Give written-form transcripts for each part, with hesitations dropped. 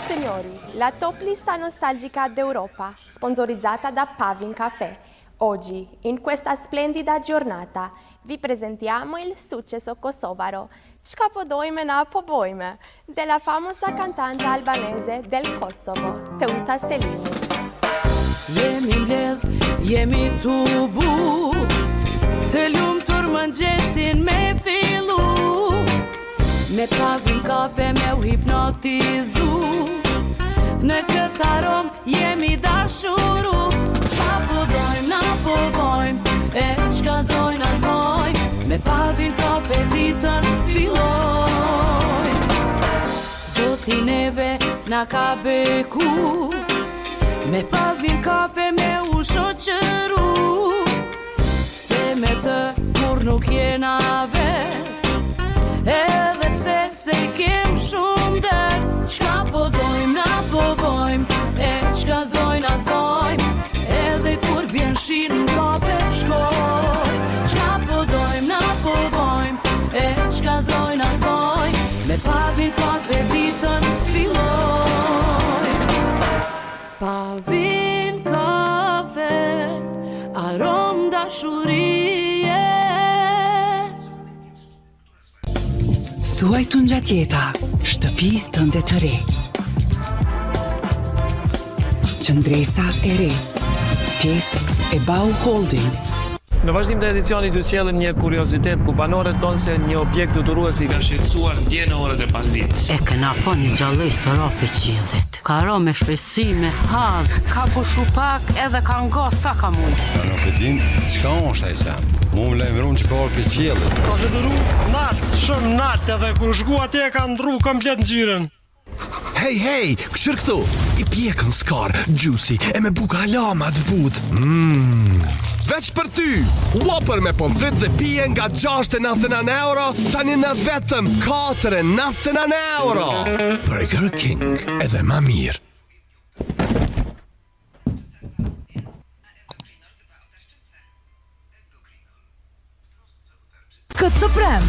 signori, la top lista nostalgica d'Europa, sponsorizzata da Pavin Café. Oggi, in questa splendida giornata, vi presentiamo il successo kosovaro, Çka po dojme na po bojme, della famosa cantante albanese del Kosovo, Teuta Selimi. Jemi mbledh, jemi tubu, të lumtur mëngjesin me fillu, me Pavin Kafe me u hipnotizu, në këtë arom jemi dashuru. Qa po dojmë, na po bojmë, e qka s'dojnë as bojmë, me Pavin Kafe ditën fillojmë. Zoti neve na ka beku, me Pavin Kafe me u shoqëru, se me të kur nuk jena vet, edhe pse se I kem shumë dert. Qka po dojmë, na po bojmë, e qka s'dojnë as bojmë, edhe kur bjen shi në kafe shkoj. Qka po dojmë, na po bojmë, e qka s'dojnë as bojmë, me Pavin Kafe ditën filloj. Pavin Kafe, arom dashurie. Thuaj të ngjatjeta, shtëpis tënde të re. Qëndresa e re, pjesë e Bau Holding. Në vazhdim të edicionit ju sjellim një kuriozitet ku banorët tonë se një objekt fluturues I ka shqetësuar dje në orët e pasdites. E këna po një gjallës të rope qiellit. Ka ro me shpejtësi, me haz, ka pushu pak edhe ka ngo sa ka mujt. Nuk e din çka është ai sen. Mu më lajmëron që ka orë qiellit. Ka fluturuar natë, shumë natë, edhe kur shku atje ka ndru komplet ngjyrën. Hej, këshër këtu, I pjekën skar, juicy, e me buka lama të but. Veç për ty, Whopper me pomfrit dhe pije nga 6.99 euro, tani në vetëm 4.99 euro. Burger King, edhe ma mirë. Këtë prem,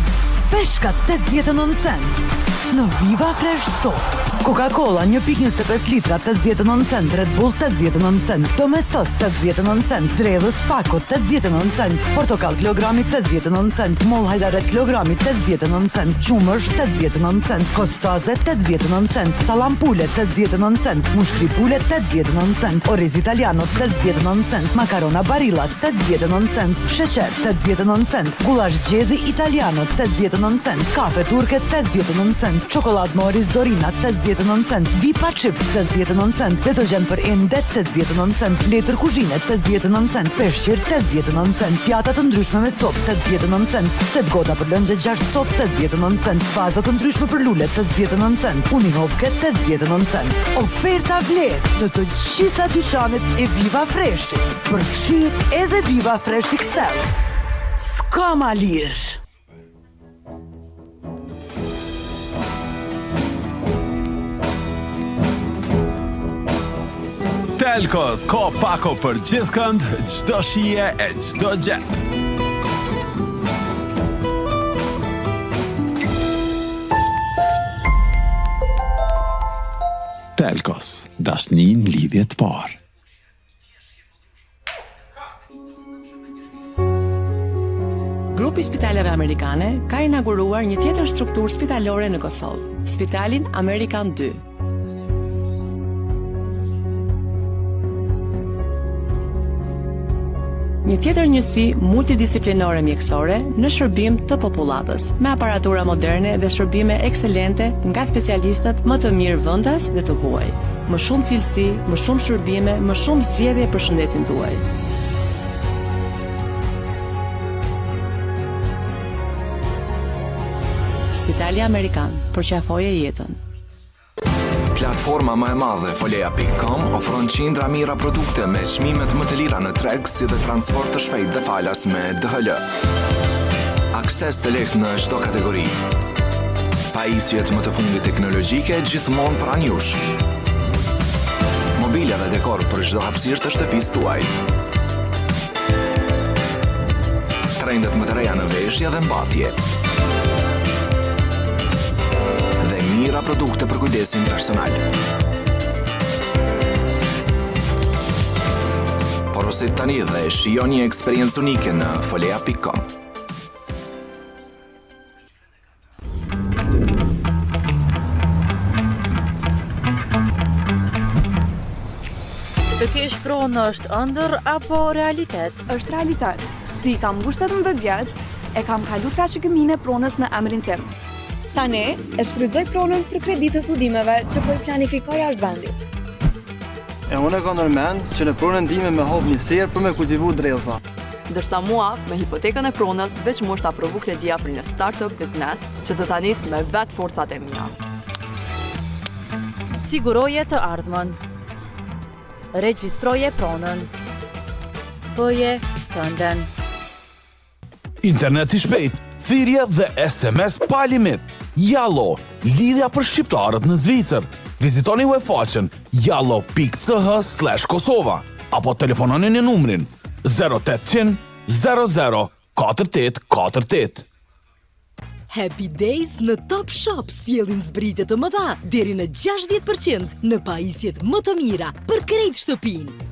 peshka 89 cent. Në Viva Fresh Store. Coca-Cola 1.25 litra 89 cent, Red Bull 89 cent, Domestos 89 cent, Drevës Pako 89 cent, Portokall kilogrami 89 cent, Moll Hajdaret kilogrami 89 cent, Qumësh 89 cent, Kostaze 89 cent, Salampule 89 cent, Mushkripule 89 cent, Oriz Italiano 89 cent, Makarona Barilla 89 cent, Sheqer 89 cent, Gulash Gjedi Italiano 89 cent, Kafe Turke 89 cent, Çokolad Moris Dorina 89 cent, Vipa Chips 89 cent, detergjent për ende 89 cent, letër kuzhine 89 cent, peshqir 89 cent, pjata të ndryshme me copë 89 cent, set gota për lëngje 6 sop 89 cent, faza të ndryshme për lule 89 cent, Unihopke 89 cent. Oferta vlet në të gjitha dyqanet e Viva Fresh, përfshir edhe Viva Fresh XL. S'ka ma lirë. Telkos, ka pako për gjithë kënd, çdo shije e çdo gjë. Telkos, dashnin lidhje të parë. Grupi Spitaleve Amerikane ka inauguruar një tjetër strukturë spitalore në Kosovë, Spitalin Amerikan 2. Një tjetër njësi multidisiplinore mjekësore në shërbim të popullatës, me aparatura moderne dhe shërbime ekselente nga specialistët më të mirë vendas dhe të huaj. Më shumë cilësi, më shumë shërbime, më shumë zgjedhje për shëndetin tuaj. Spitali Amerikan, përqafoje jetën. Platforma më e madhe Folea.com ofron qindra mira produkte me çmimet më të lira në treg, si dhe transport të shpejt dhe falas me DHL. Akses të lehtë në çdo kategori. Pajisjet më të fundit teknologjike gjithmonë pranë jush. Mobilja dhe dekor për çdo hapësirë të shtëpisë tuaj. Trendet më të reja në veshje dhe mbathje. Dhe mira produkte për kujdesin personal. Vendosni tani dhe shijoni një eksperiencë unike në folea.com. Të kesh pronë është ëndër apo realitet? Është realitet. Si kam ngushtë 18 vjetë, e kam kalu trashëgiminë e pronës në emrin tim. Tani, e shfrytëzoj pronën për kreditë të studimeve që po i planifikoj jashtë vendit. Unë e kam nërmend që në pronën time me hop një serë për me kultivu drellza. Ndërsa mua, me hipotekën e pronës, veç më është aprovu kredia për një start-up biznes që të tanis me vetë forcat e mia. Siguroje të ardhmen. Regjistroje pronën. Bëje të nden. Internet i shpejt, thirrje dhe SMS pa limit. Jallo, lidhja për shqiptarët në Zvicër. Vizitoni webfaqen jallo.ch/Kosova apo telefononi në numrin 0800 00 4848. Happy Days në Top Shop sjellin zbritje të mëdha deri në 60% në pajisjet më të mira për krejt shtëpinë.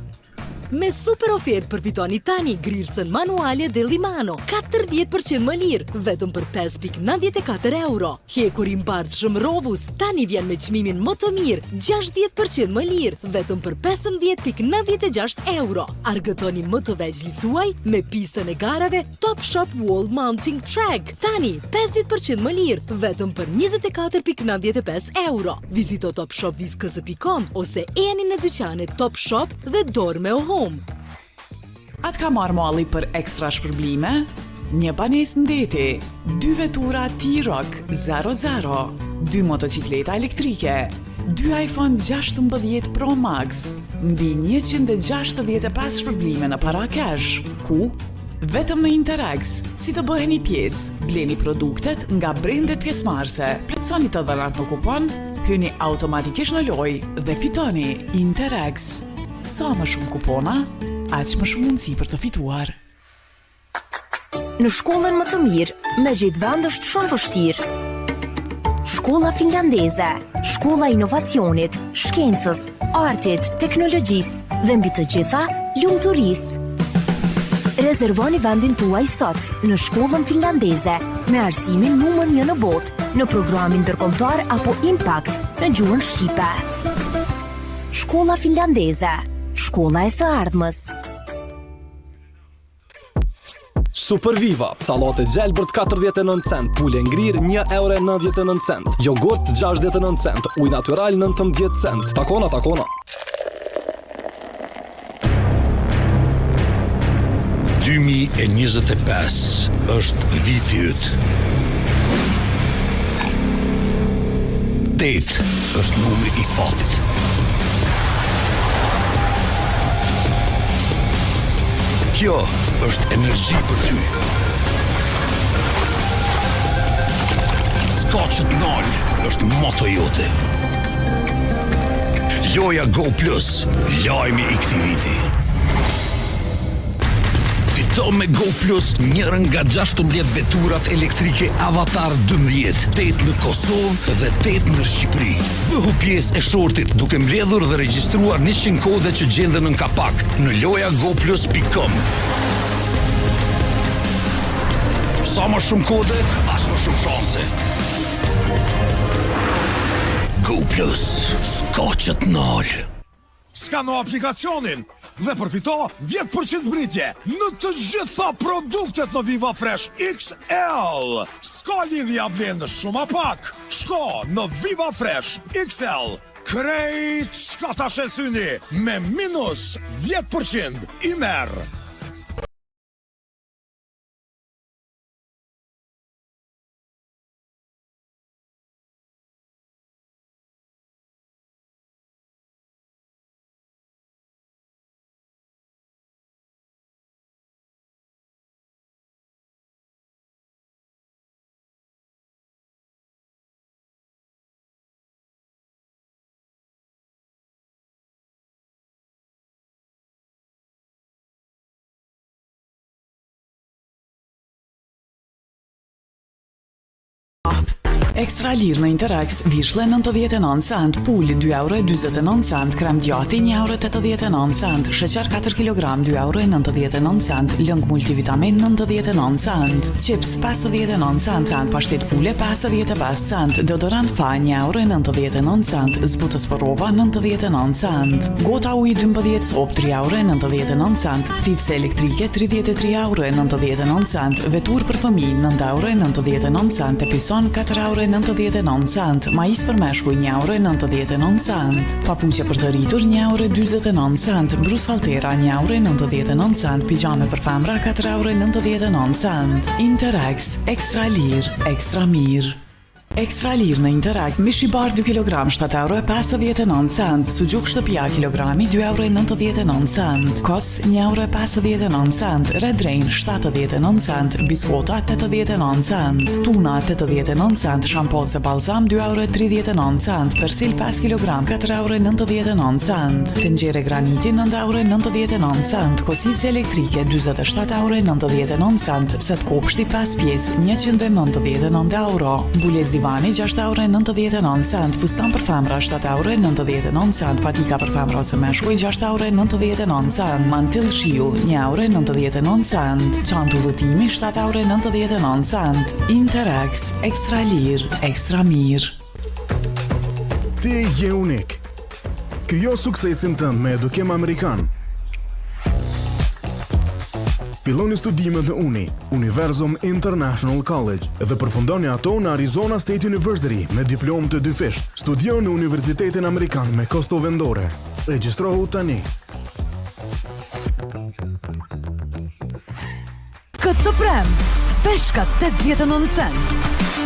Me super ofertë përfitoni tani grillsen manuale Del Limano, 40% më lirë, vetëm për 5.94 euro. Hekuri mbardhshëm Rovus tani vjen me çmimin më të mirë, 60% më lirë, vetëm për 15.96 euro. Argëtoni më të vegjëlit tuaj me pistën e garave Top Shop Wall Mounting Track, tani 50% më lirë, vetëm për 24.95 euro. Vizito topshopviskës.com ose eni në dyqanet Top Shop dhe dorme o Atë ka marrë malli për ekstra shpërblime? Një banes ndeti, 2 vetura T-Roc 00, 2 motocikleta elektrike, 2 iPhone 16 Pro Max, mbi 165 shpërblime në para cash. Ku? Vetëm në Interax. Si të bëheni pjesë, bleni produktet nga brendet pjesëmarrëse, plotësoni të dhënat në kupon, hyni automatikisht në lojë dhe fitoni Interax. Sa më shumë kupona, aq më shumë mundësi për të fituar. Në shkollën më të mirë, me gjithë vend është shumë vështirë. Shkolla finlandeze, shkolla inovacionit, shkencës, artit, teknologjisë dhe mbi të gjitha, lumturisë. Rezervoni vendin tuaj sot në shkollën finlandeze me arsimin numër 1 në botë në programin ndërkombëtar apo Impact në gjuhën shqipe. Shkolla finlandeze, shkolla e së ardhmës. Superviva, sallate gjelbërt 49 cent, pule ngrirë 1,99 cent, jogurt 69 cent, ujë natyral 19 cent. Takona. 2025 është viti yt. 8 është numri i fatit. Kjo është energji për ty. Skoçët nal është moto jote. Loja Go Plus, lajmi i këtij viti. Fito me Go Plus njërën nga 16 veturat elektrike Avatar 12, 8 në Kosovë dhe 8 në Shqipëri. Bëhu pjesë e shortit duke mbledhur dhe regjistruar 100 kode që gjenden në kapak në lojagoplus.com. Sa më shumë kode, as më shumë shanse. Go Plus, skoçët nal. Skano aplikacionin dhe përfito 10% zbritje në të gjitha produktet në Viva Fresh XL. Ska lidhja blenë shumë a pak. Shko në Viva Fresh XL. Krejt shka ta shesyni me minus 10% i merë. Ekstra lirë në Interax, vishle 99 cent, pul 2,29 €, krem djathi 1,89 €, sheqer 4 kg 2,99 €, lëng multivitamin 99 cent, chips 59 cent, kanë pashtet pule 55 cent, deodorant fa 1,99 cent, zbutës për rroba 99 cent, gota uji 12 cop 3,99 cent, thithse elektrike 33,99 cent, vetur për fëmijë 9,99 cent, epison 4,99 cent, majs për meshkuj 1,99 cent, papuqe për të rritur 1,49 cent, brus faltera 1,99 cent, pijame për femra 4,99 cent. Interax, ekstra lirë, ekstra mirë. Ekstra lirë në Interact, mish i bardh 2 kg 7,59 cent, sugjuk shtëpia kilogrami 2,99 cent, kos 1,59 cent, Red Rain 79 cent, biskota 89 cent, tuna 89 cent, shampoze balzam 2,39 cent, persil 5 kg 4,99 cent, tengjere graniti 9,99 cent, kosice elektrike 27,99 cent, set kopshti 5 pjesë 199 €, bulez divani 6,99 cent, fustan për femra 7,99 cent, patika për femra ose meshkuj 6,99 cent, mantil shiu 1,99 cent, çantë udhëtimi 7,99 cent. Interax, ekstra lirë, ekstra mirë. Ti je unik. Krijo suksesin tënd me Edukem Amerikan. Filloni studimet në UNI, Universum International College, dhe përfundoni ato në Arizona State University me diplomë të dyfisht. Studio në Universitetin Amerikan me kosto vendore. Regjistrohu tani. Këtë prem, peshka 89 cent.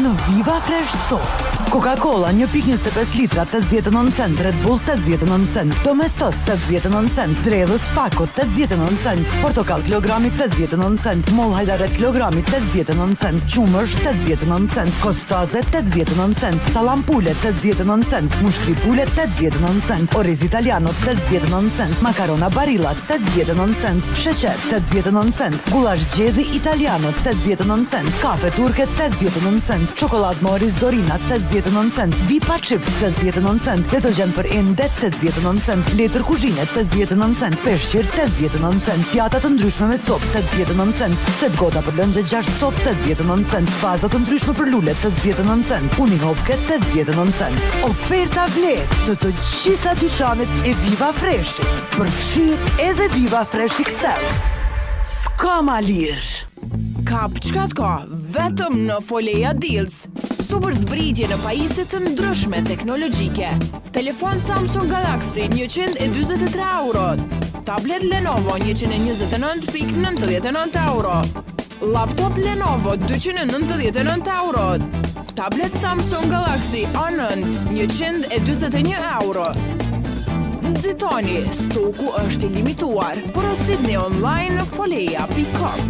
Në Viva Fresh Store. Coca-Cola 1,25 litra 89 cent, Red Bull 89 cent, Domestos 89 cent, Drevës Pako 89 cent, portokall kilogrami 89 cent, Moll Hajdaret kilogrami 89 cent, Qumësh 89 cent, Kostaze 89 cent, Salampule 89 cent, Mushkripule 89 cent, Oriz Italiano 89 cent, Makarona Barilla 89 cent, Sheqer 89 cent, Gulash Gjedi Italiano 89 cent, Kafe Turke 89 cent, Çokolad Moris Dorina 89 cent, Vipa Chips 89 cent, detergjent për Indet 89 cent, letër kuzhine 89 cent, peshqir 89 cent, pjata të ndryshme me cop 89 cent, set gota për lëngje 6 sop 89 cent, faza të ndryshme për lule 89 cent, Unihopke 89 cent. Oferta vlet në të gjitha dyqanet e Viva Fresh, përfshir edhe Viva Fresh XL. S'ka ma lirë. Kap çka ka, vetëm në Foleja Deals. Super zbritje në pajisje të ndryshme teknologjike. Telefon Samsung Galaxy 123 €. Tablet Lenovo 129,99 €. Laptop Lenovo 299 €. Tablet Samsung Galaxy A9 121 €. Nxitoni, stoku është i limituar. Porosidni online në foleja.com.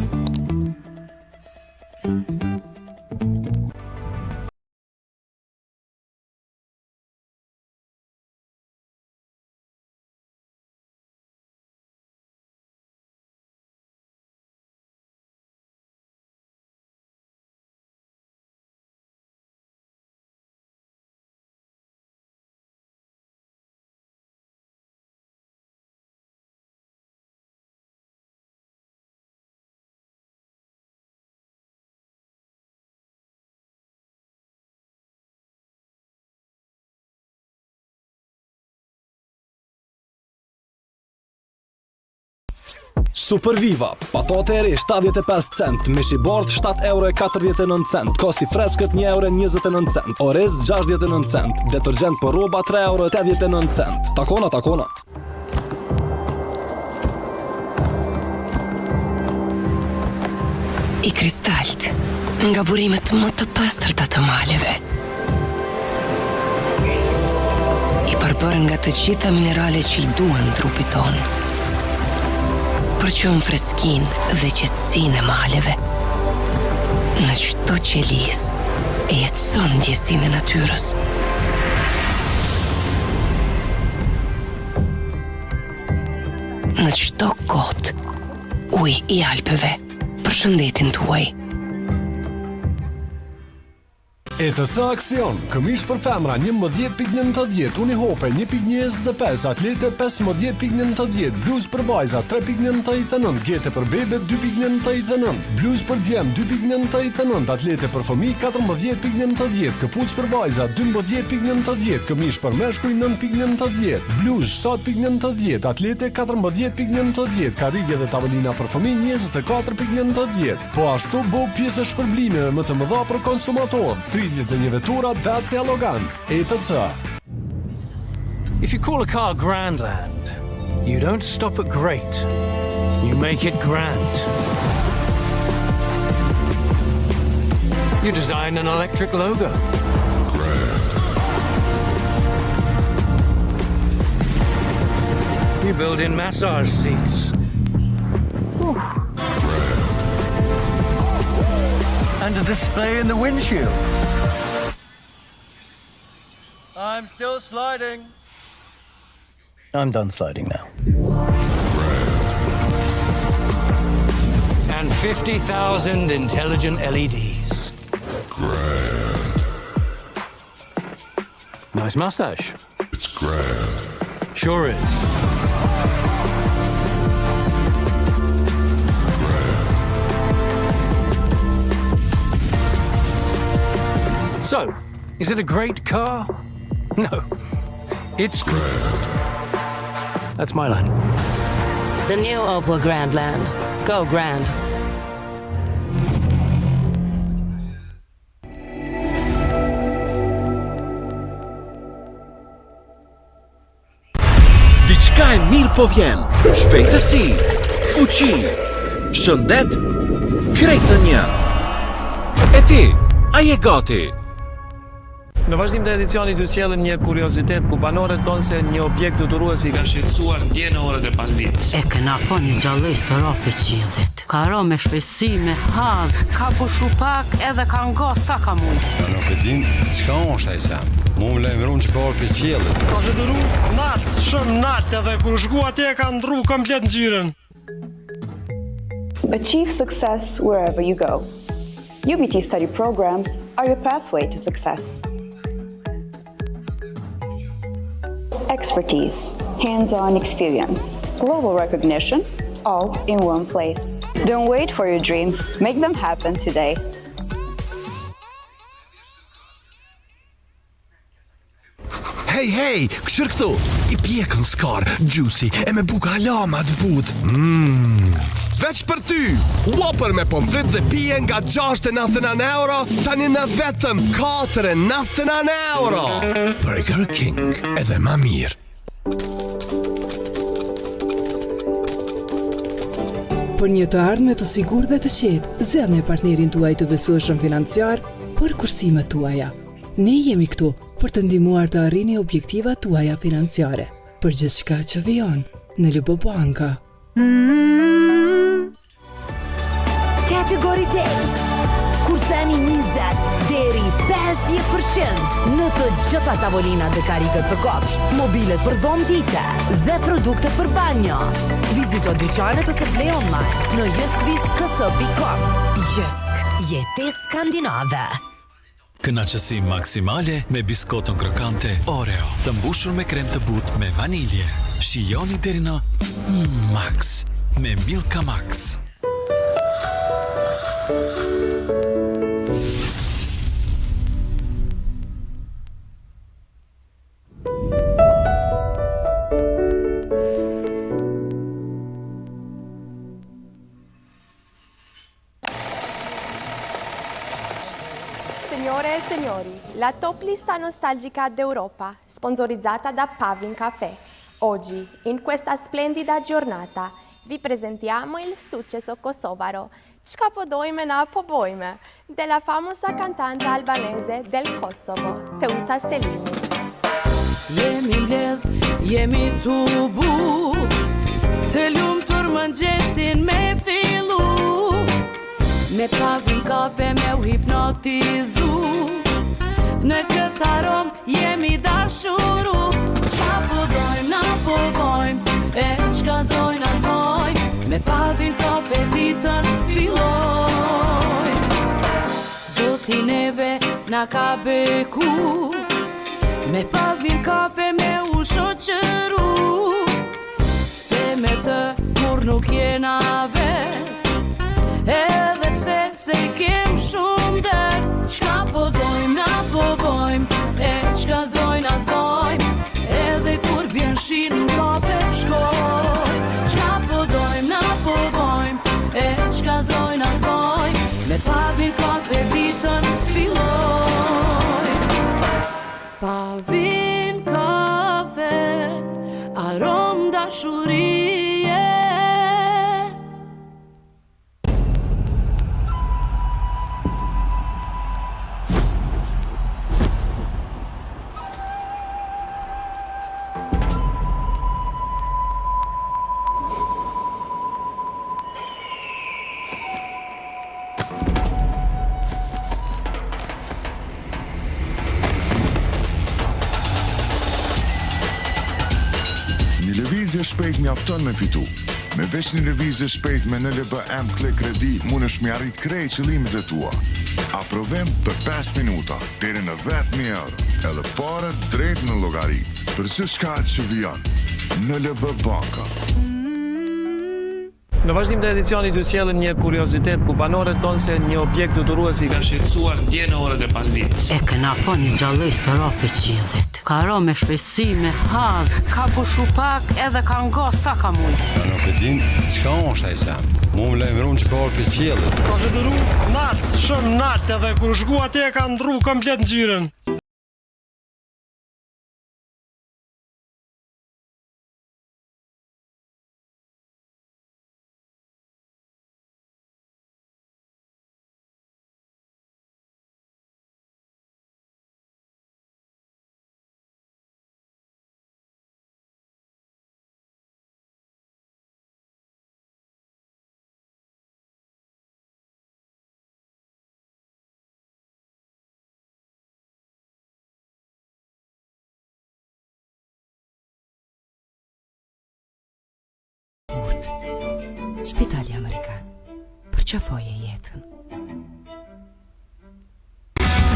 Super Viva, patate e re 75 cent, mish i bardh 7,49 €, kosi freskët 1,29 €, orez 69 cent, detergjent për rroba 3,89 €. Takona. I kristalt, nga burimet më të pastërta të maleve. I përbërë nga të gjitha minerale që i duhen trupit tonë. Për që më freskin dhe qetësin e maleve. Në çdo qelis e jetëson ndjesin e natyrës. Në çdo kot, uj i Alpeve për shëndetin tuaj. ETC Aksion, këmish për femra 11.90, Unihope 1.25, Atlete 15.90, bluz për vajza 3.99, Gete për bebe 2.99, bluz për djem 2.99, Atlete për fëmi 14.90, këpuc për vajza 12.90, këmish për meshkuj 9.90, bluz 7.90, Atlete 14.90, karrige dhe tavolina për fëmi 24.90. Po ashtu bo pjesë shpërblimeve më të mëdha për konsumator. 31 vetura Dacia Logan, ETC. If you call a car Grandland, you don't stop at great. You make it grand. You design an electric logo. You build in massage seats. And a display in the windshield. I'm still sliding. I'm done sliding now. And 50,000 intelligent LEDs. Nice mustache. It's grand. Sure is. So, is it a great car? No, it's grand. That's my line. The new Opel Grandland. Go Grand. Diçka e mirë po vjen. Shpejtësi, fuqi, shëndet, krejt në një. E ti, a je gati? Në vazhdim të edicionit ju sjellëm një kuriozitet ku banorët tonë se një objekt fluturues i ka shqetësuar dje në orët e pasdites. E kena po një gjallës të ropi qiellit. Ka ro me shpejtësi, me haz, ka pushu pak edhe ka ngo sa ka mund. Nuk e din çka është ai sa. Mu më lajmëron që ka orë qiellit. Ka fluturuar natë, shumë natë edhe kur shku atje ka ndru komplet ngjyrën. Achieve success wherever you go. UBT study programs are your pathway to success. Expertise, hands-on experience, global recognition, all in one place. Don't wait for your dreams, make them happen today. Hey, këshër këtu, i pjekën skar, juicy, e me buka lama të but. Veç për ty, Whopper me pomfrit dhe pije nga 6.99 euro, tani në vetëm 4.99 euro. Burger King, edhe ma mirë. Për një të ardhme të sigur dhe të qetë, zëdhni partnerin tuaj të besueshëm financiar për kursimet tuaja. Ne jemi këtu për të ndihmuar të arrini objektivat tuaja financiare, për gjithçka që vijon në Lubo Banka. Category Days. Kurseni 20 deri 50% në të gjitha tavolinat dhe karigët për kopsht, mobilet për dhomë dite dhe produkte për banjo. Vizito dyqanet ose blej online në jyskviz.ks.com. Jysk, jeti skandinave. Kënaqësi maksimale me biskotën krokante Oreo, të mbushur me krem të butë me vanilje. Shijoni deri në Max me Milka Max. Signore e signori, la top lista nostalgica d'Europa, sponsorizzata da Pavin Café. Oggi, in questa splendida giornata, vi presentiamo il successo kosovaro, Çka po dojme na po bojme, della famosa cantante albanese del Kosovo, Teuta Selimi. Jemi mbledh, jemi tubu, të lumtur mëngjesin me fillu, me Pavin Kafe me u hipnotizu, në këtë arom jemi dashuru, qa po dojmë na po bojmë, e çka s'dojnë as bojmë, me Pavin Kafe ditën filloj. Zoti neve na Zonja ka beku, me pavin kafe me u shoqëru, se me të kur nuk jena vet, edhe pse se I kem shumë det. Qka po dojmë, na po bojmë, e qka s'dojmë, na s'dojmë, edhe kur bjen shi në kafe shkoj. Qka po dojmë, na po bojmë, e qka s'dojmë, na s'dojmë, me pavin kafe ditën filloj. Pavin kafe, arom dashurie. Një lëvizje shpejt mjafton me fitu. Me veç një lëvizje shpejt me NLBM Klik Kredi mundesh me arrit krejt qëllimet e tua. Aprovim për 5 minuta deri në 10.000 euro, edhe pare drejt në llogari. Për gjithçka që vijon, NLB Banka. Në vazhdim të edicionit ju sjellëm një kuriozitet ku banorët tonë se një objekt fluturues I ka shqetësuar dje në orët e pasdites. E këna po një gjallëj të rope qiellit. Ka ro me shpejtësi, me haz, ka bushu pak edhe ka ngo sa ka mujt. Nuk e din çka është ai sam. Mu më lajmëron që ka orë për qiellit. Ka fluturu natë, shumë natë, edhe kur shku atje ka ndru komplet ngjyrën. Spitali Amerikan, përqafoje jetën.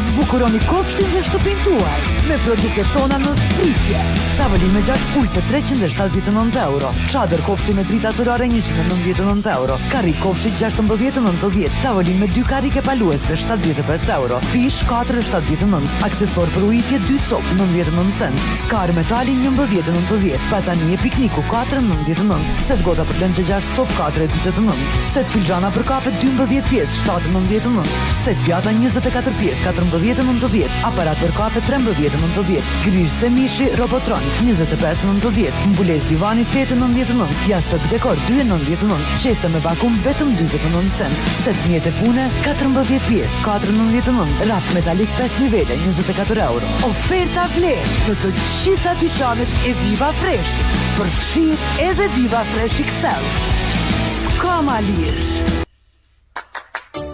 Zbukuroni kopshtin dhe shtëpinë tuaj me produktet tona në zbritje. Tavolin me 6 pulse 379 euro, çadër kopshti me drita solare 199 euro, karrik kopshti 16,90, tavolin me 2 karrike paluese 75 euro, pish 4,79, aksesor për ujitje 2 copë 99 cent, skar metali 11,90, patanie pikniku 4,99, set gota për lëngje 6 copë 4,49, set filxhana për kafe 12 pjesë 7,99, set pjata 24 pjesë 14,90, aparat për kafe 13,90, grill semishi Robotronic 25,90, mbulesë divani 8,99, jastëk dekor 2,99, qese me vakum vetëm 49 cent, set mjete pune 14 pjesë 4,99, raft metalik 5 nivele 24 euro. Oferta vlerë në të gjitha dyqanet e Viva Fresh, përfshirë edhe Viva Fresh XL. S'ka ma lirë.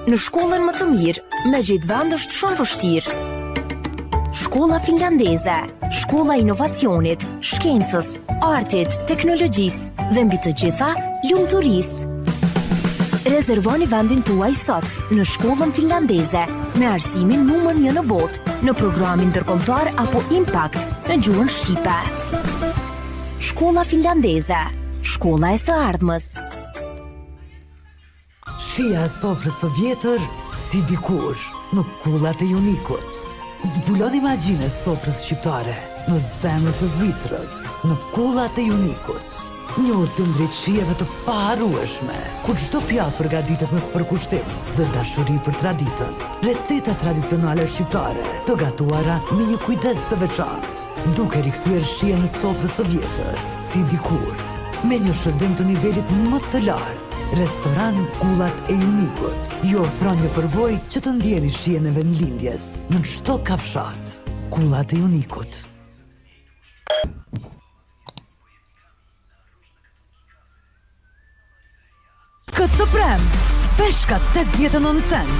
Në shkollën më të mirë, me gjithë vend është shumë vështirë. Shkolla finlandeze, shkolla inovacionit, shkencës, artit, teknologjisë dhe mbi të gjitha, lumturisë. Rezervoni vendin tuaj sot në shkollën finlandeze me arsimin numër 1 në botë në programin ndërkombëtar apo Impact në gjuhën shqipe. Shkolla finlandeze, shkolla e së ardhmës. Shia e sofrës së vjetër si dikur në kullat e Unikut. Zbuloni imagjinë e sofrës shqiptare në zemër të Zvicrës, në kullat e Unikut. Njohësim drejt shijeve të paharrueshme, ku çdo pjatë përgatitet me përkushtim dhe dashuri për traditën. Receta tradicionale shqiptare, të gatuara me një kujdes të veçantë, duke rikthyer shijen e sofrës së vjetër si dikur, me një shërbim të nivelit më të lartë. Restoran Kullat e Unikut ju ofron një përvojë që të ndjeni shijen e vendlindjes në çdo kafshat. Kullat e Unikut. Këtë prem, peshka 89 cent.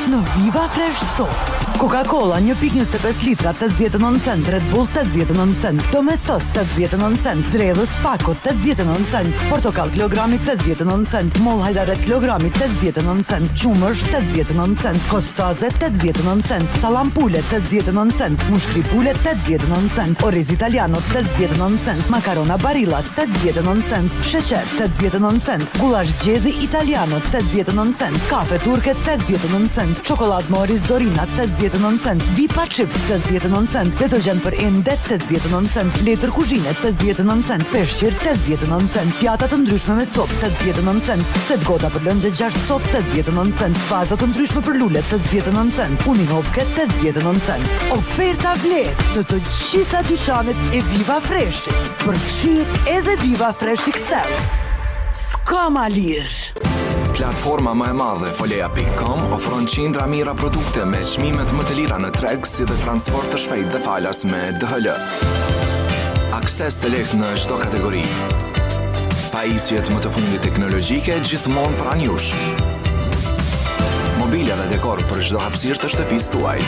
në Viva Fresh Store. Coca-Cola 1.25 litra 89 cent, Red Bull 89 cent, Domestos 89 cent, Drellës Pako 89 cent, Portokall kilogrami 89 cent, Moll Hajdaret kilogrami 89 cent, Qumësh 89 cent, Kostaze 89 cent, Salampule 89 cent, Mushkripule 89 cent, Oriz Italiano 89 cent, Makarona Barilla 89 cent, Sheqer 89 cent, Gullash Gjedi Italiano 89 cent, Kafe Turke 89 cent, Çokolad Moris Dorina 89 cent, Vipa Chips 89 cent, detergjent për Indet 89 cent, letër kuzhine 89 cent, peshqir 89 cent, pjata të ndryshme me cop 89 cent, set gota për lëngje 6 sop 89 cent, faza të ndryshme për lule 89 cent, Unihopke 89 cent. Oferta vlerë në të gjitha dyqanet e Viva Fresh, përfshirë edhe Viva Fresh XL. S'ka ma lirë. Platforma më e madhe Folea.com ofron qindra mira produkte me çmimet më të lira në treg, si dhe transport të shpejt dhe falas me DHL. Akses të lehtë në çdo kategori. Pajisjet më të fundit teknologjike gjithmonë pranë jush. Mobilja dhe dekor për çdo hapësirë të shtëpisë tuaj.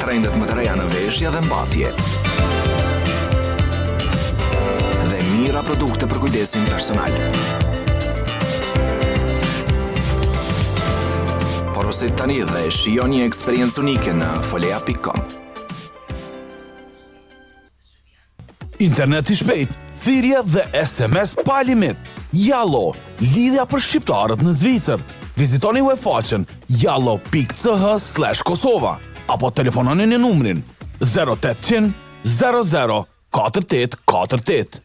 Trendet më të reja në veshje dhe mbathje. Mira produkte për kujdesin personal. Porosit tani dhe shijon një eksperiencë unike në Folea.com. Internet i shpejt, thirrje dhe SMS pa limit. Jallo, lidhja për shqiptarët në Zvicër. Vizitoni webfaqen jallo.ch/Kosova apo telefononi në numrin 0800 00 4848.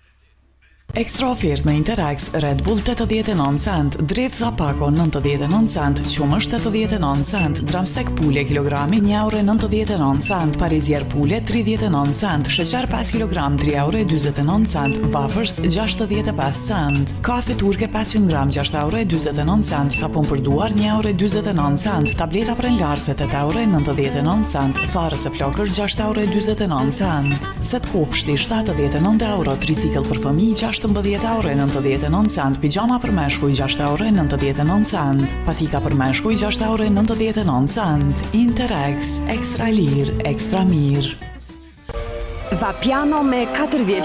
Ekstra ofertë në Interax, Red Bull 89 cent, Drejtësa Pako 99 cent, Qumësh 89 cent, Drumstick Pule kilogrami 1,99 €, Parizier Pule 39 cent, Sheqer 5 kg 3,29 €, Wafers 65 cent, Kafe Turke 500 gram 6,29 €, sapun për duar 1,29 €, tableta për enlartse 8,99 €, farës e flokër 6,29 €, set kopshti 79 €, tricikl për fëmijë 16,99 €, pijama për meshkuj 6,99 €, patika për meshkuj 6,99 €. Interax, ekstra lirë, ekstra mirë. Vapiano me 40.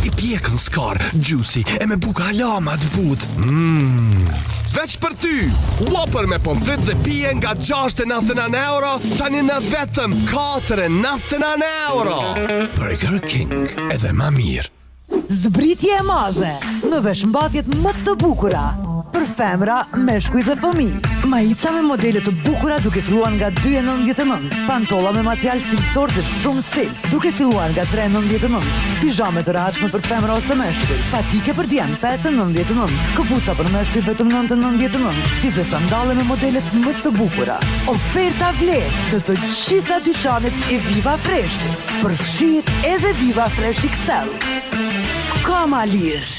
I pjekën skar, juicy, e me buka halama të but. Veç për ty, Whopper me pomfrit dhe pije nga 6,99 €, tani në vetëm 4,99 €. Burger King, edhe ma mirë. Zbritje e madhe në veshmbathjet më të bukura për femra, meshkuj dhe fëmijë. Majica me modele të bukura duke filluar nga 2,99 €, pantolla me material cilësor dhe shumë stil duke filluar nga 3,99 €, pijame të rehatshme për femra ose meshkuj, patike për djem 5,99 €, këpuca për meshkuj vetëm 9,99 €, si dhe sandale me modelet më të bukura. Oferta vlerë në të gjitha dyqanet e Viva Fresh, përfshirë edhe Viva Fresh XL. Ka ma lirë.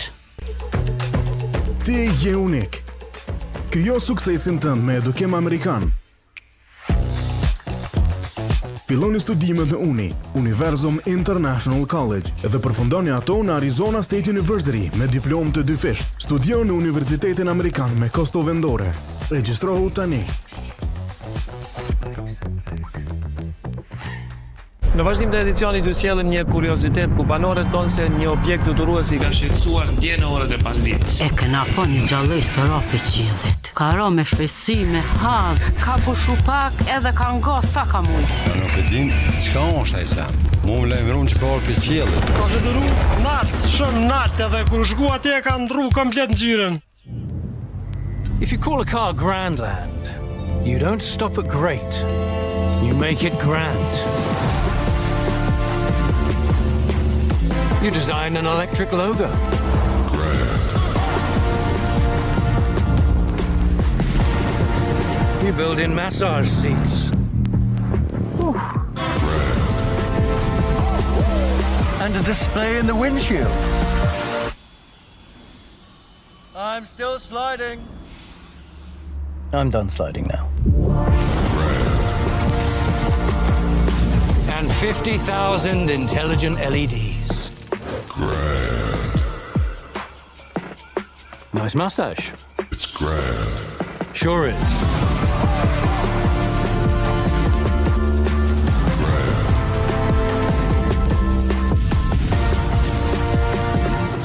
Ti je unik. Krijo suksesin tënd me edukim amerikan. Filloni studimet në Uni, Universum International College, dhe përfundoni ato në Arizona State University me diplomë të dyfisht. Studio në Universitetin Amerikan me kosto vendore. Regjistrohu tani. Në vazhdim të edicionit ju sjellim një kuriozitet ku banorët tonë se një objekt fluturuesi ka shqetësuar dje në orët e pasdites. E kena po një gjallës të ropi qiellit. Ka ro me shpejtësi, me haz, ka pushu pak edhe ka ngo sa ka mujt. Nuk e din çka është ai sa. Mu më lajmëron që ka orë për qiellit. Ka fluturu natë, shumë natë edhe kur shku atje ka ndru komplet ngjyrën. If you call a car Grandland, you don't stop at great. You make it grand. You design an electric logo. You build in massage seats. And a display in the windshield. I'm still sliding. I'm done sliding now. And 50,000 intelligent LEDs. Nice mustache. It's grand. Sure is.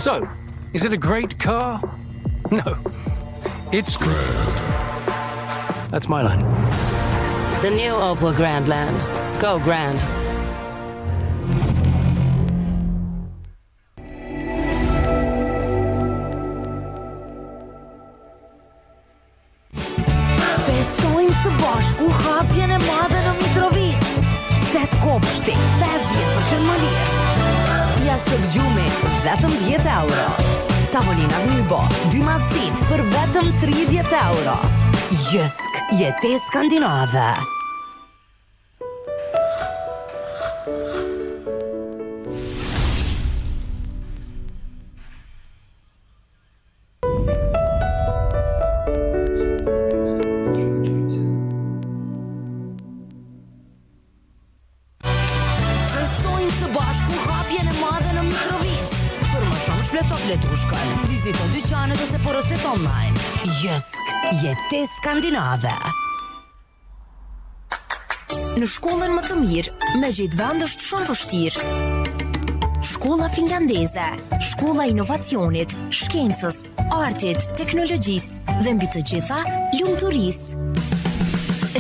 So, is it a great car? No. It's grand. That's my line. The new Opel Grandland. Go Grand. Festojmë së bashku hapjen e madhe në Mitrovic. Set kopshti, 50% më lirë. Jastëk gjumi, vetëm 10 euro. Tavolinat Nybo, 2 matësit për vetëm 30 euro. Jysk, jetë skandinave. Vizito dyqanet ose porosit online. Jysk, jetë skandinave. Në shkollën më të mirë, me gjithë vend është shumë vështirë. Shkolla finlandeze, shkolla inovacionit, shkencës, artit, teknologjisë dhe mbi të gjitha, lumturisë.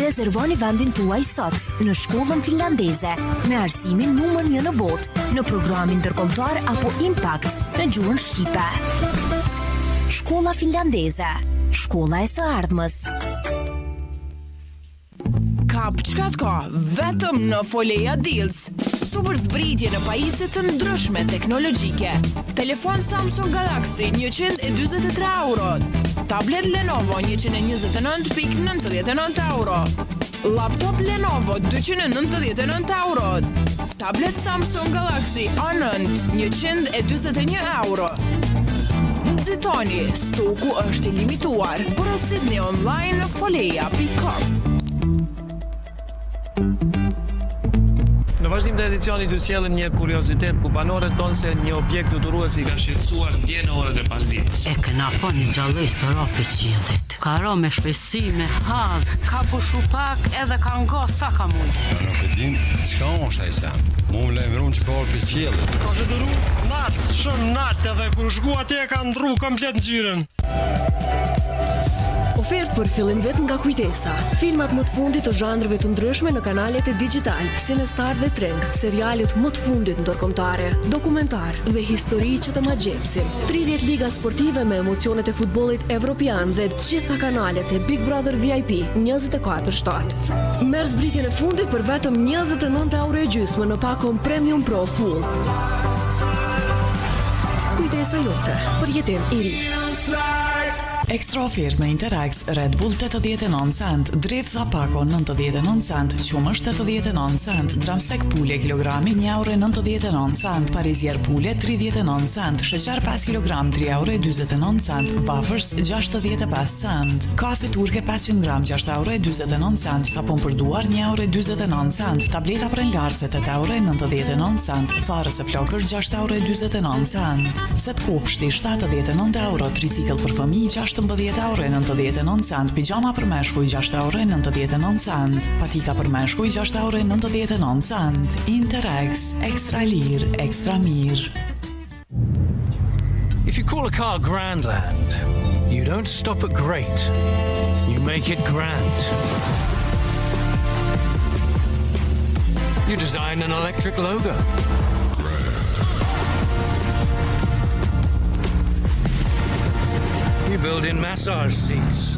Rezervoni vendin tuaj sot në shkollën finlandeze me arsimin numër 1 në botë në programin ndërkombëtar apo Impact në gjuhën shqipe. Shkolla finlandeze, shkolla e së ardhmës. Kap çka ka, vetëm në Foleja Deals. Super zbritje në pajisje të ndryshme teknologjike. Telefon Samsung Galaxy 123 euro. Tablet Lenovo 129.99 euro. Laptop Lenovo 299 euro. Tablet Samsung Galaxy A9 121 euro. Nxitoni, stoku është i limituar. Porosidni online në foleja.com. Në vazhdim të edicionit ju sjellim një kuriozitet ku banorët tonë se një objekt fluturuesi ka shqetësuar dje në orët e pasdites. E kena po një gjallës të ropi qiellit. Ka ro me shpejtësi, me haz, ka pushu pak edhe ka ngo sa ka mujt. Nuk e din çka është ai sa. Mu më lajmëron që ka orë për qiellit. Ka fluturu natë, shumë natë edhe kur shku atje ka ndru komplet ngjyrën. Ofertë për fillim vet nga Kujtesa. Filmat më të fundit të zhanrëve të ndryshme në kanalet e digital, Sinestar dhe Trend, serialet më të fundit ndërkombëtare, dokumentar dhe histori që të ma gjepsin. 30 liga sportive me emocionet e futbollit evropian dhe të gjitha kanalet e Big Brother VIP 24/7. Merr zbritjen e fundit për vetëm 29 euro e gjysmë në pakon Premium Pro Full. Kujtesa jote për jetën e ri. Ekstra ofertë në Interax, Red Bull 89 cent, Drejt Zapako 99 cent, Qumësh 89 cent, Dramstek pule kilogrami 1,99 euro, Parizier pule 39 cent, Sheqer 5 kg 3,29 cent, Wafers 65 cent, Kafe turke 500 gram 6,29 cent, Sapun për duar 1,29 cent, Tableta prenlarse 8,99 cent, Tharës e flokër 6,29 cent, Set kopshti 79 euro, Tricycle për fëmijë €16.99 cent, pijama për meshkuj €6.99 cent, patika për meshkuj €6.99 cent, Interex, ekstra lir, ekstra mir. If you call a car Grandland, you don't stop at great. You make it grand. You design an electric logo. You build in massage seats.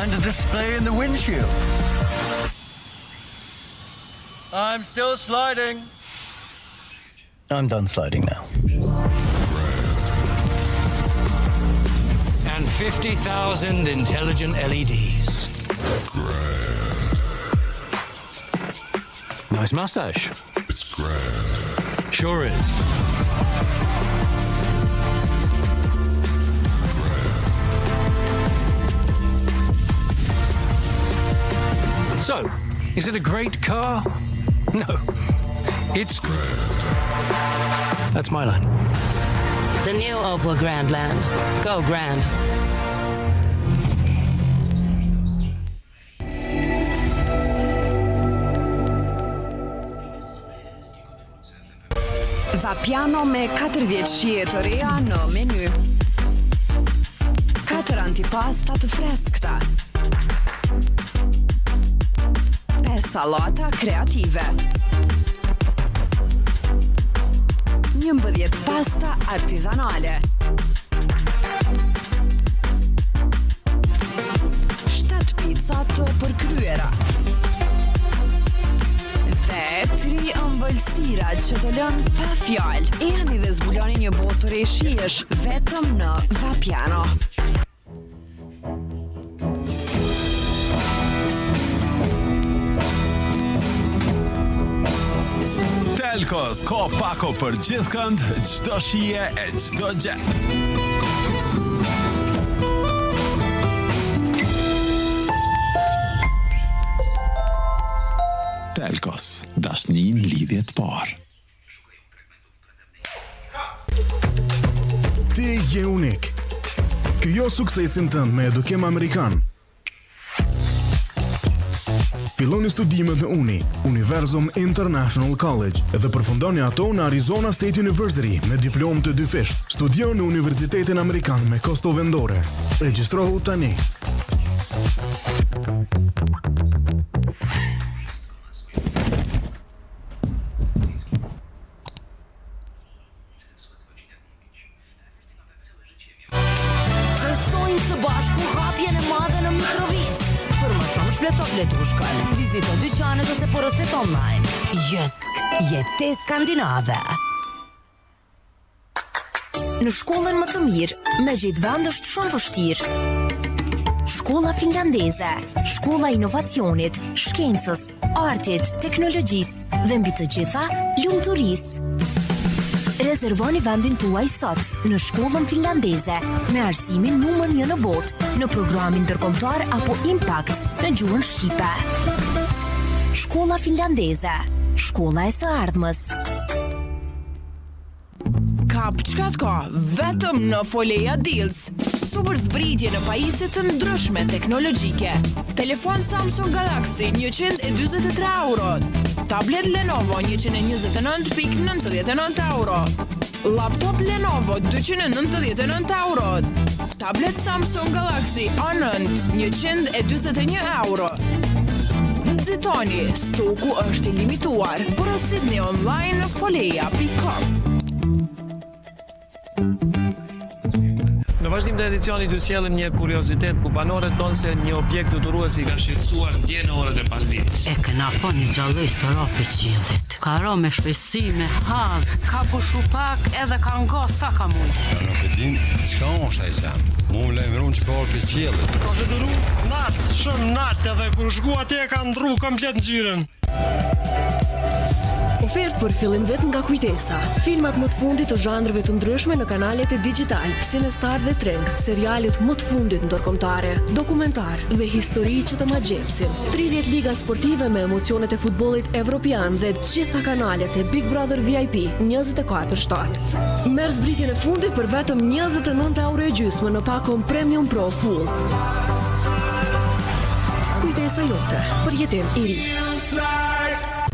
And a display in the windshield. I'm still sliding. I'm done sliding now. And 50,000 intelligent LEDs. Nice mustache. It's grand. Sure is. So, is it a great car? No. It's grand. That's my line. The new Opel Grandland. Go Grand. Vapiano me 40 shije të reja në menu. 4 antipasta të freskëta. 5 sallata kreative. 11 pasta artizanale. 7 pizza të përkryera. Dhe 3 ëmbëlsira që të lënë pa fjalë. Eni dhe zbuloni një botë të re shijesh vetëm në Vapiano. Telkos ka pako për gjithkënd, çdo shije e çdo gjë. Telkos, dashni në lidhje të parë. Ti je unik. Krijo suksesin tënd me edukim amerikan. Filloni studimet në Uni, Universum International College, dhe përfundoni ato në Arizona State University me diplomë të dyfisht. Studio në Universitetin Amerikan me kosto vendore. Regjistrohu tani. Festojmë së bashku hapjen e madhe në Mitrovic. Për më shumë shfleto fletushkën, vizito dyqanet ose porosit online. Jysk, jetë skandinave. Në shkollën më të mirë, me gjithë vend është shumë vështirë. Shkolla finlandeze, shkolla inovacionit, shkencës, artit, teknologjisë dhe mbi të gjitha, lumturisë. Rezervoni vendin tuaj sot në shkollën finlandeze me arsimin numër 1 në botë në programin ndërkombëtar apo Impact në gjuhën shqipe. Shkolla finlandeze, shkolla e së ardhmës. Kap çka ka vetëm në Foleja Deals. Super zbritje në pajisje të ndryshme teknologjike. Telefon Samsung Galaxy 123 euro. Tablet Lenovo 129.99 euro. Laptop Lenovo 299 euro. Tablet Samsung Galaxy A9 121 euro. Nxitoni, stoku është i limituar. Porosidni online në foleja.com. Në vazhdim të edicionit ju sjellim një kuriozitet ku banorët tonë se një objekt fluturues i ka shqetësuar dje në orët e pasdites. E këna po një gjallës të rope qiellit. Ka ro me shpejtësi, me haz, ka pushu pak edhe ka ngo sa ka mujt. Nuk e din çka është ai sam. Mu më lajmëron që ka orë qiellit. Ka fluturu natë, shumë natë edhe kur shku atje ka ndru komplet ngjyrën. Ofertë për fillim vetëm nga Kujtesa. Filmat më të fundit të zhanreve të ndryshme në kanalet e digital, Sinestar dhe Treng, serialet më të fundit ndërkombëtare, dokumentar dhe histori që të magjepsin. 30 liga sportive me emocionet e futbollit evropian dhe të gjitha kanalet e Big Brother VIP 24/7. Merr zbritjen e fundit për vetëm 29 € në pakon Premium Pro Full. Kujtesa jote për jetim i ri.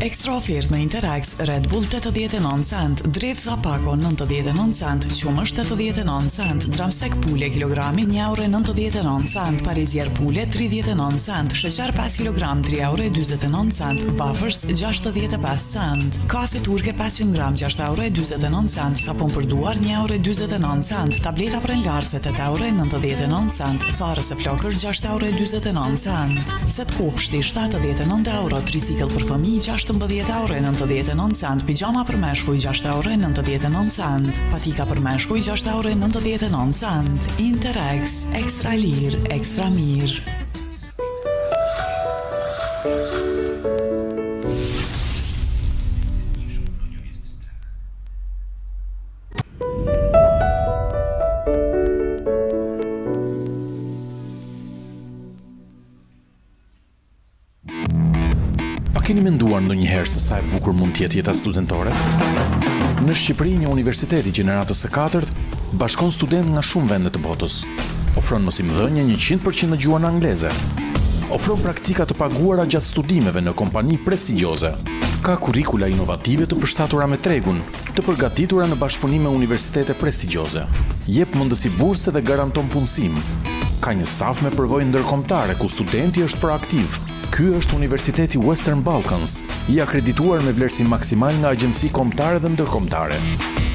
Ekstra ofertë në Interax, Red Bull 89 cent, Drith Zapako 99 cent, Qumësh 89 cent, Drumstick pule kilogrami 1,99 cent, Parizier pule 39 cent, Sheqer 5 kg 3,29 cent, Wafers 65 cent, Kafe turke 500 gram 6,29 cent, Sapun për duar 1,29 cent, Tableta për enlarse 8,99 cent, Tharës e flokër 6,29 cent, Set kopshti 79 €, Tricikl për fëmijë 16,99 cent, Pijama për meshkuj 6,99 cent, Patika për meshkuj 6,99 cent. Interax, ekstra lirë, ekstra mirë. Keni menduar ndonjëherë se sa e bukur mund të jetë jeta studentore? Në Shqipëri, një universitet i gjeneratës së 4 bashkon student nga shumë vende të botës. Ofron mësimdhënie 100% në gjuhën angleze. Ofron praktika të paguara gjatë studimeve në kompani prestigjioze. Ka kurrikula inovative të përshtatura me tregun, të përgatitura në bashkëpunim me universitete prestigjioze. Jep mundësi burse dhe garanton punësim. Ka një staf me përvojë ndërkombëtare ku studenti është proaktiv. Ky është Universiteti Western Balkans, i akredituar me vlerësim maksimal nga agjenci kombëtare dhe ndërkombëtare.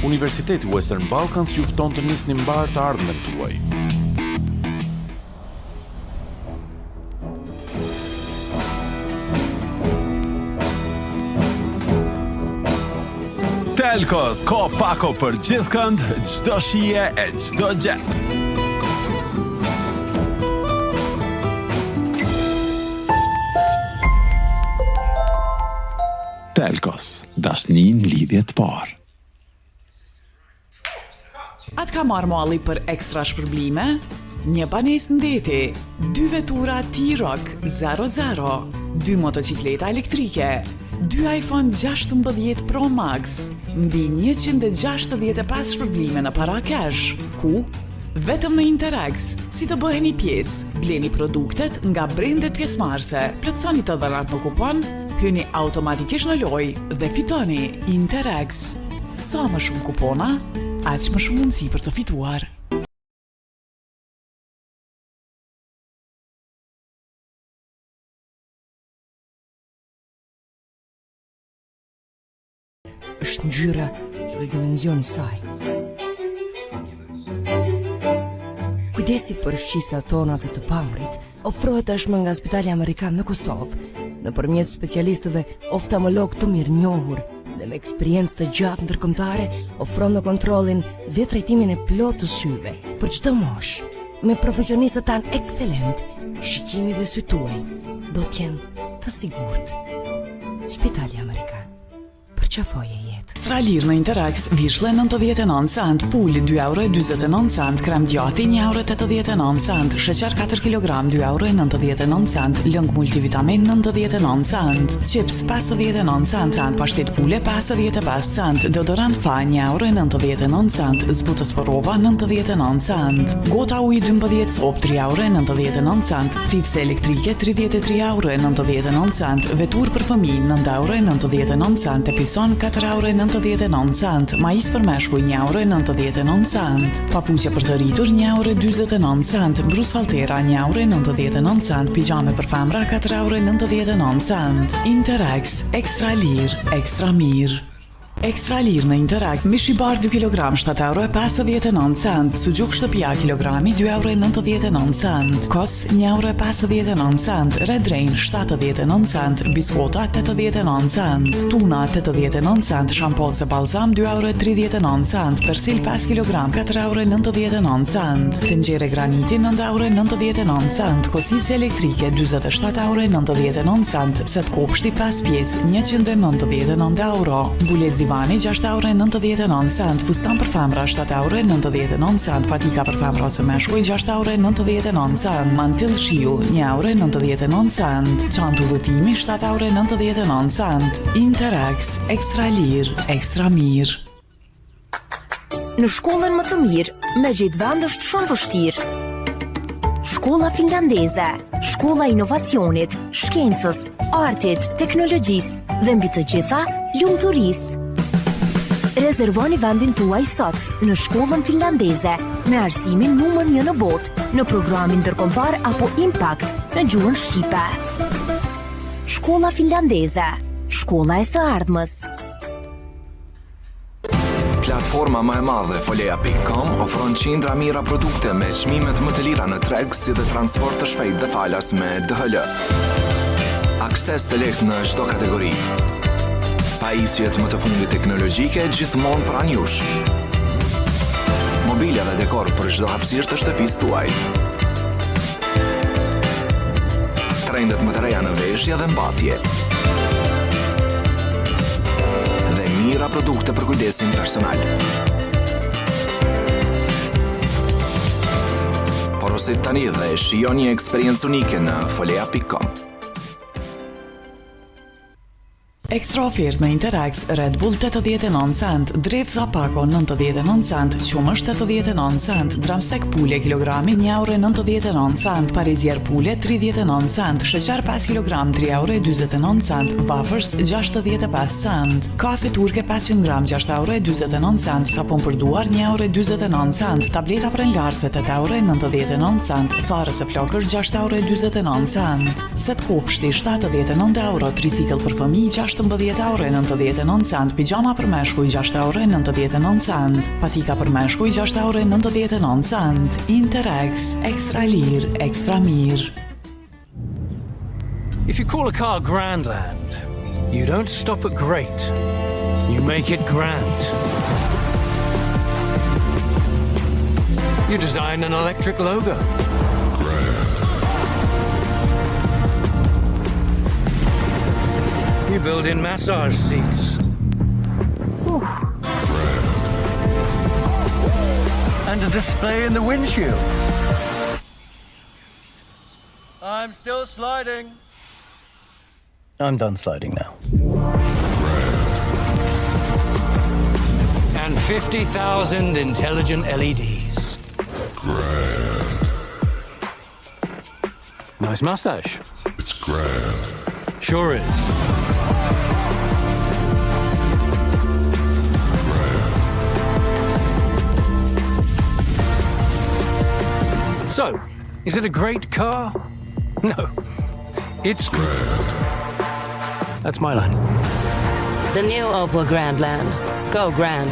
Universiteti Western Balkans ju fton të nisni mbar të ardhmen tuaj. Telkos, ka pako për gjithkënd, çdo shije e çdo gjë. Telkos, dashnin lidhje të parë. Atë ka marrë malli për ekstra shpërblime? Një banesë ndeti, 2 vetura T-Roc 00, 2 motocikleta elektrike, 2 iPhone 16 Pro Max, mbi 165 shpërblime në para cash. Ku? Vetëm në Interax. Si të bëheni pjesë, bleni produktet nga brendet pjesëmarrëse, plotësoni të dhënat në kupon, hyni automatikisht në lojë dhe fitoni Interax. Sa më shumë kupona, aq më shumë mundësi për të fituar. Është ngjyra dhe dimensioni i saj. Kujdesi për shqisat tona të pamurit ofrohet tashmë nga Spitali Amerikan në Kosovë, nëpërmjet specialistëve oftalmolog të mirënjohur dhe me eksperiencë të gjatë ndërkombëtare, ofron në kontrollin dhe trajtimin e plotë të syve për çdo moshë. Me profesionistët tanë ekselent, shikimi dhe sytë tuaj do të jenë të sigurt. Spitali Amerikan. Përqafoje jetë. Stralir në Interax, vishle 99 cent, pul 2,29 cent, krem gjati 1,89 cent, sheqer 4 kg 2,99 cent, lëng multivitamin 99 cent, chips 59 cent, pashtet pule 55 cent, deodorant fa 1,99 cent, zbutës për roba 99 cent, gota uj 12 cop 3,99 cent, fitse elektrike 33,99 cent, vetur për fëmijë 9,99 cent, epison 4,99 cent, majs për meshkuj 1,99 cent, papuqe për të rritur 1,49 cent, brus faltera 1,99 cent, pijame për femra 4,99 cent. Interax, ekstra lirë, ekstra mirë. Ekstra lirë në Interact, mish i bar 2 kg, 7,59 €, sugjuk shtëpia kilogrami, 2,99 €, kos 1,59 €, Red Rain 79 cent, biskota 89 cent, tuna 89 cent, shampoos e balzam 2,39 €, persil 5 kg, 4,99 €, tengjere graniti 9,99 €, kosice elektrike 27,99 €, set kopshti 5 pjesë 199 €, mbulesë divani 6,99 €, fustan për femra 7,99 €, patika për femra ose meshkuj 6,99 €, mantill shiu 1,99 €, çantë udhëtimi 7,99 €. Interax, ekstra lirë, ekstra mirë. Në shkollën më të mirë, me gjithë vend është shumë vështirë. Shkolla finlandeze, shkolla inovacionit, shkencës, artit, teknologjisë dhe mbi të gjitha, lumturisë. Rezervoni vendin tuaj sot në shkollën finlandeze me arsimin numër 1 në botë në programin ndërkombëtar apo Impact në gjuhën shqipe. Shkolla finlandeze, shkolla e së ardhmës. Platforma më e madhe folea.com ofron qindra mira produkte me çmimet më të lira në treg si dhe transport të shpejt dhe falas me DHL. Akses të lehtë në çdo kategori. Pajisjet më të fundit teknologjike gjithmonë pranë jush. Mobilja dhe dekor për çdo hapësirë të shtëpisë tuaj. Trendet më të reja në veshje dhe mbathje. Dhe mira produkte për kujdesin personal. Porosit tani dhe shijoni një eksperiencë unike në folea.com. Ekstra ofertë në Interax, Red Bull 89 cent, dredh Zapako 99 cent, qumësh 89 cent, dramstek pule kilogrami 1,99 €, parizier pule 39 cent, sheqer 5 kg 3,29 €, wafers 65 cent, kafe turke 500 gram 6,29 €, sapun për duar 1,29 €, tableta prenlarse 8,99 €, tharës e flokër 6,29 €, set kopshti 79 €, tricikl për fëmijë 16,99 €, pijama për meshkuj 6,99 €, patika për meshkuj 6,99 €. Interax, ekstra lirë, ekstra mirë. If you call a car Grandland, you don't stop at great. You make it grand. You design an electric logo. You build in massage seats. And a display in the windshield. I'm still sliding. I'm done sliding now. And 50,000 intelligent LEDs. Nice mustache. It's grand. Sure is. So, is it a great car? No. It's grand. That's my line. The new Opel Grandland. Go Grand.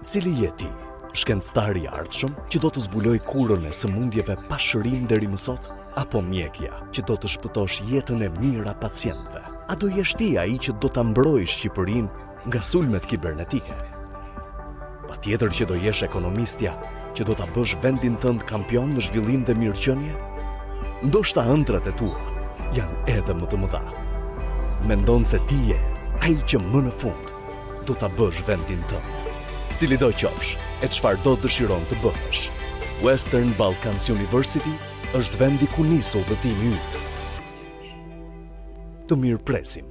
Cili je ti, shkencëtar i ardhshëm që do të zbuloj kurrën e sëmundjeve pa shërim deri më sot, apo mjekja që do të shpëtosh jetën e mira pacientëve? A do jesh ti ai që do ta mbrojë Shqipërinë nga sulmet kibernetike? Patjetër që do jesh ekonomistja që do ta bësh vendin tënd kampion në zhvillim dhe mirëqenie? Ndoshta ëndrat e tua janë edhe më të mëdha. Mendon se ti je ai që më në fund do ta bësh vendin tënd. Cili do qofsh e çfarë do dëshiron të bësh. Western Balkans University është vendi ku nis udhëtimi yt. Të mirë presim.